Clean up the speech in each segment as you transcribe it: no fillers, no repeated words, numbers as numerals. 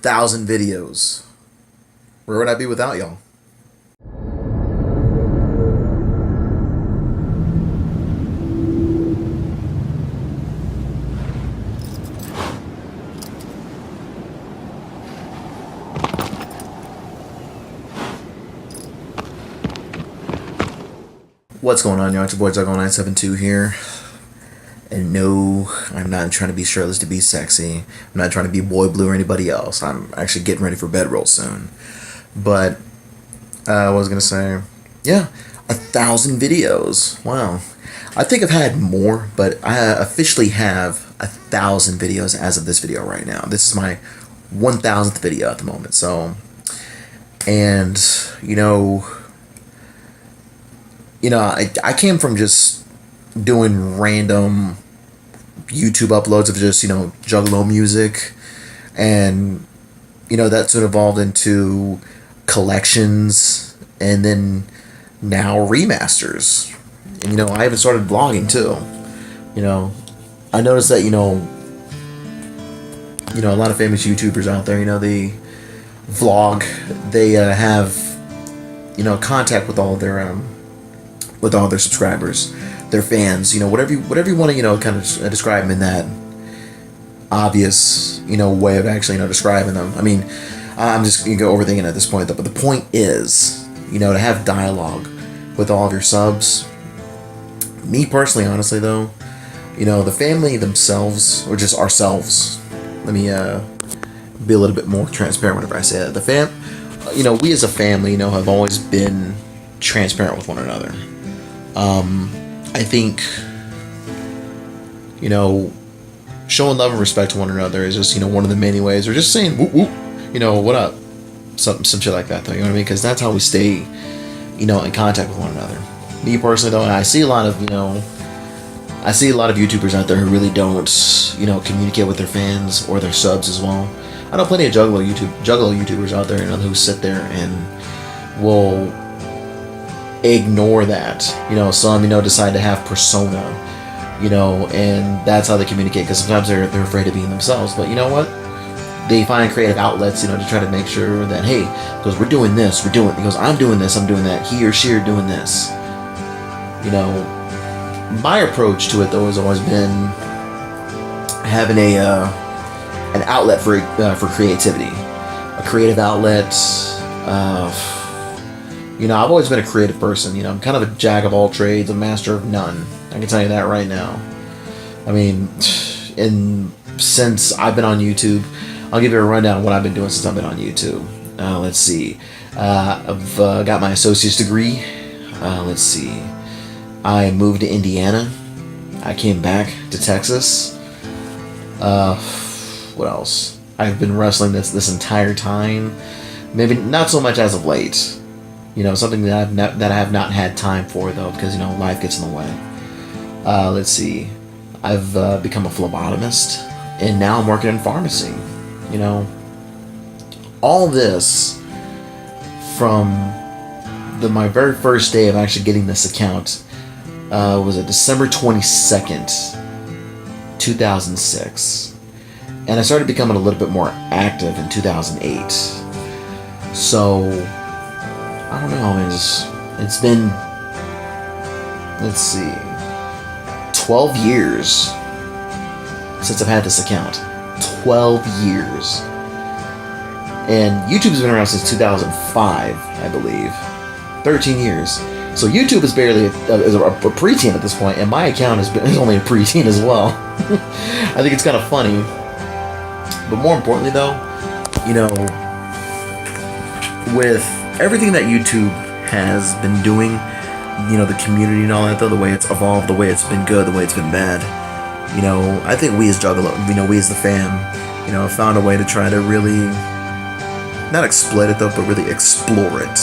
1,000 videos. Where would I be without y'all? What's going on, y'all? It's your boy Juggle972 here. And no, I'm not trying to be shirtless to be sexy. I'm not trying to be Boy Blue or anybody else. I'm actually getting ready for bed real soon. But, what was I going to say? Yeah, 1,000 videos. Wow. I think I've had more, but I officially have 1,000 videos as of this video right now. This is my 1,000th video at the moment. So, and, I came from just doing random YouTube uploads of just, Juggalo music. And, that sort of evolved into collections and then now remasters. And, I even started vlogging too. I noticed that, a lot of famous YouTubers out there, they vlog, they have, contact with all their subscribers, their fans, whatever you want to, kind of describe them in that obvious, way of actually, describing them. I mean, I'm just going to go overthinking at this point, though, but the point is, to have dialogue with all of your subs. Me personally, honestly, though, the family themselves, or just ourselves, let me, be a little bit more transparent whenever I say that. We as a family, have always been transparent with one another. I think, showing love and respect to one another is just, one of the many ways, or just saying, whoop, whoop, what up? Some shit like that, though, you know what I mean? Because that's how we stay, in contact with one another. Me personally, though, I see a lot of, YouTubers out there who really don't, communicate with their fans or their subs as well. I know plenty of Juggalo YouTubers out there, who sit there and will ignore that. Some, decide to have persona, and that's how they communicate, because sometimes they're afraid of being themselves. But you know what? They find creative outlets, to try to make sure that, hey, because we're doing this, because I'm doing this, I'm doing that, he or she are doing this. My approach to it, though, has always been having an outlet for creativity, a creative outlet. I've always been a creative person. I'm kind of a jack of all trades, a master of none. I can tell you that right now. I mean, since I've been on YouTube, I'll give you a rundown of what I've been doing since I've been on YouTube. Let's see. I've got my associate's degree. Let's see. I moved to Indiana. I came back to Texas. What else? I've been wrestling this entire time. Maybe not so much as of late. Something that I have not had time for, though, because, life gets in the way. Let's see. I've become a phlebotomist, and now I'm working in pharmacy. All this from my very first day of actually getting this account was it December 22nd, 2006. And I started becoming a little bit more active in 2008. So, I don't know, it's been, let's see, 12 years since I've had this account. 12 years. And YouTube's been around since 2005, I believe. 13 years. So YouTube is barely a preteen at this point, and my account is only a preteen as well. I think it's kind of funny. But more importantly, though, with everything that YouTube has been doing, the community and all that, though, the way it's evolved, the way it's been good, the way it's been bad, I think we as Juggalo, we as the fam, found a way to try to really, not exploit it, though, but really explore it,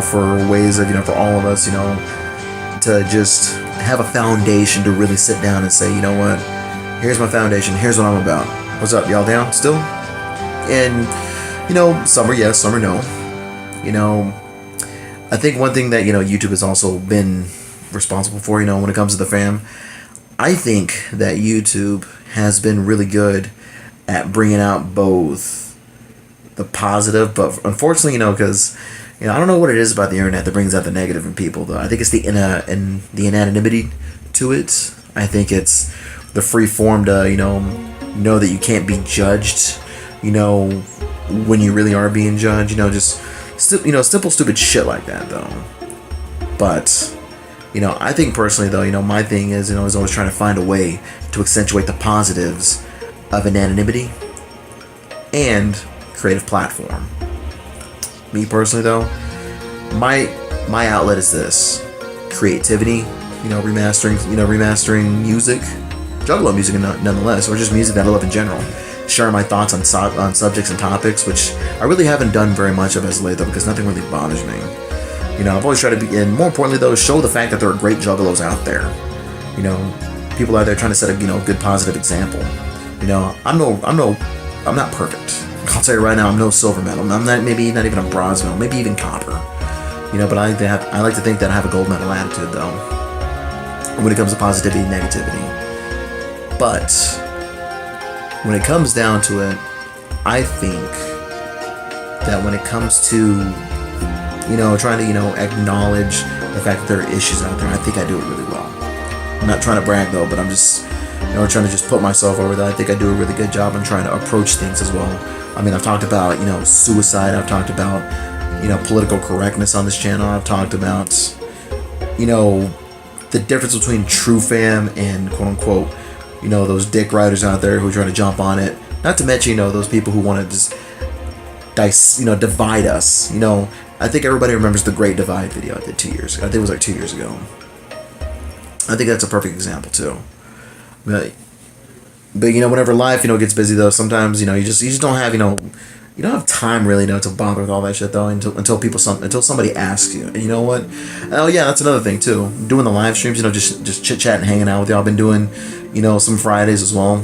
for ways of, for all of us, to just have a foundation to really sit down and say, what, here's my foundation, here's what I'm about. What's up, y'all down still? And, some are yes, some are no. I think one thing that, YouTube has also been responsible for, when it comes to the fam, I think that YouTube has been really good at bringing out both the positive, but unfortunately, because I don't know what it is about the internet that brings out the negative in people. Though I think it's the anonymity to it. I think it's the free form to know that you can't be judged. When you really are being judged. Just simple stupid shit like that though. But I think personally though, my thing is is always trying to find a way to accentuate the positives of anonymity and creative platform. Me personally though, my outlet is this: creativity, remastering music, juggalo music nonetheless, or just music that I love in general. Sharing my thoughts on subjects and topics, which I really haven't done very much of as of late though, because nothing really bothers me. I've always tried to be, and more importantly though, show the fact that there are great juggalos out there. People out there trying to set a good positive example. I'm not perfect. I'll tell you right now, I'm no silver medal. I'm not, maybe not even a bronze medal, maybe even copper. But I like to think that I have a gold medal attitude though, when it comes to positivity and negativity. But when it comes down to it, I think that when it comes to trying to acknowledge the fact that there are issues out there, I think I do it really well. I'm not trying to brag though, but I'm just trying to just put myself over that. I think I do a really good job in trying to approach things as well. I mean, I've talked about suicide. I've talked about political correctness on this channel. I've talked about the difference between true fam and quote unquote those dick riders out there who are trying to jump on it. Not to mention those people who want to just divide us. I think everybody remembers the Great Divide video I did 2 years ago. I think it was like 2 years ago. I think that's a perfect example too. But whenever life gets busy though, sometimes you just don't have you don't have time really to bother with all that shit though until somebody asks you. And you know what? Oh yeah, that's another thing too. Doing the live streams, just chit chat and hanging out with y'all. I've been doing some Fridays as well.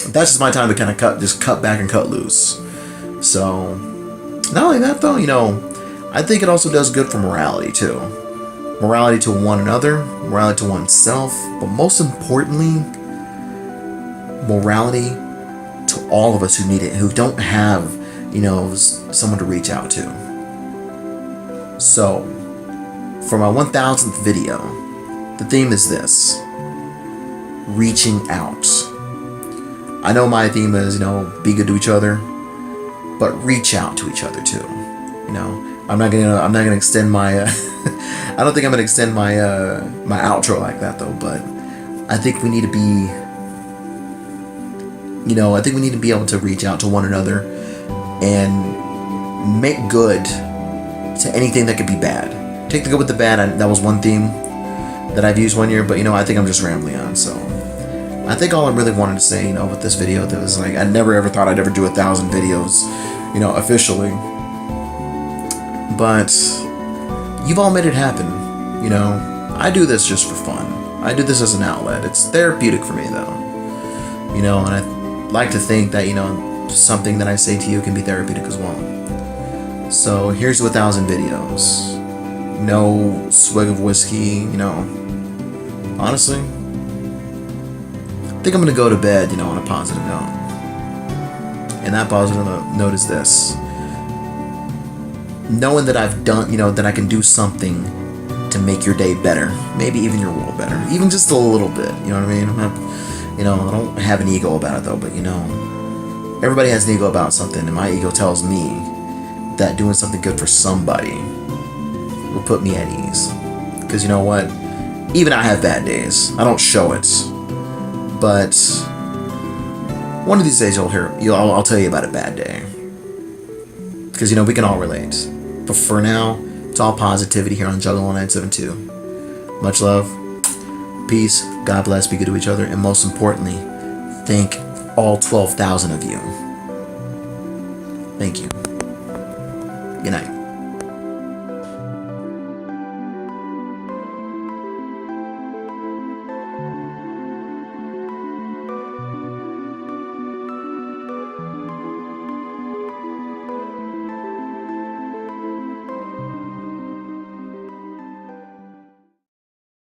That's just my time to kind of cut back and cut loose. So not only that though, I think it also does good for morality too. Morality to one another, morality to oneself, but most importantly, morality to all of us who need it, who don't have, someone to reach out to. So, for my 1000th video, the theme is this: reaching out. I know my theme is, be good to each other, but reach out to each other too. I'm not gonna extend my I don't think I'm gonna extend my my outro like that though, but I think we need to be able to reach out to one another and make good to anything that could be bad. Take the good with the bad. That was one theme that I've used one year, but I think I'm just rambling on. So I think all I really wanted to say, with this video, that was like, I never ever thought I'd ever do 1,000 videos, officially. But you've all made it happen. I do this just for fun. I do this as an outlet. It's therapeutic for me though. And I like to think that, something that I say to you can be therapeutic as well. So here's 1,000 videos. No swig of whiskey, honestly. I think I'm gonna go to bed, on a positive note. And that positive note is this: knowing that I've done, that I can do something to make your day better, maybe even your world better, even just a little bit. You know what I mean? I'm not, I don't have an ego about it though, but everybody has an ego about something, and my ego tells me that doing something good for somebody will put me at ease. Because you know what? Even I have bad days. I don't show it, but one of these days I'll tell you about a bad day. Because we can all relate. But for now, it's all positivity here on Juggalo 972. Much love, peace, God bless, be good to each other, and most importantly, thank all 12,000 of you. Thank you. Good night.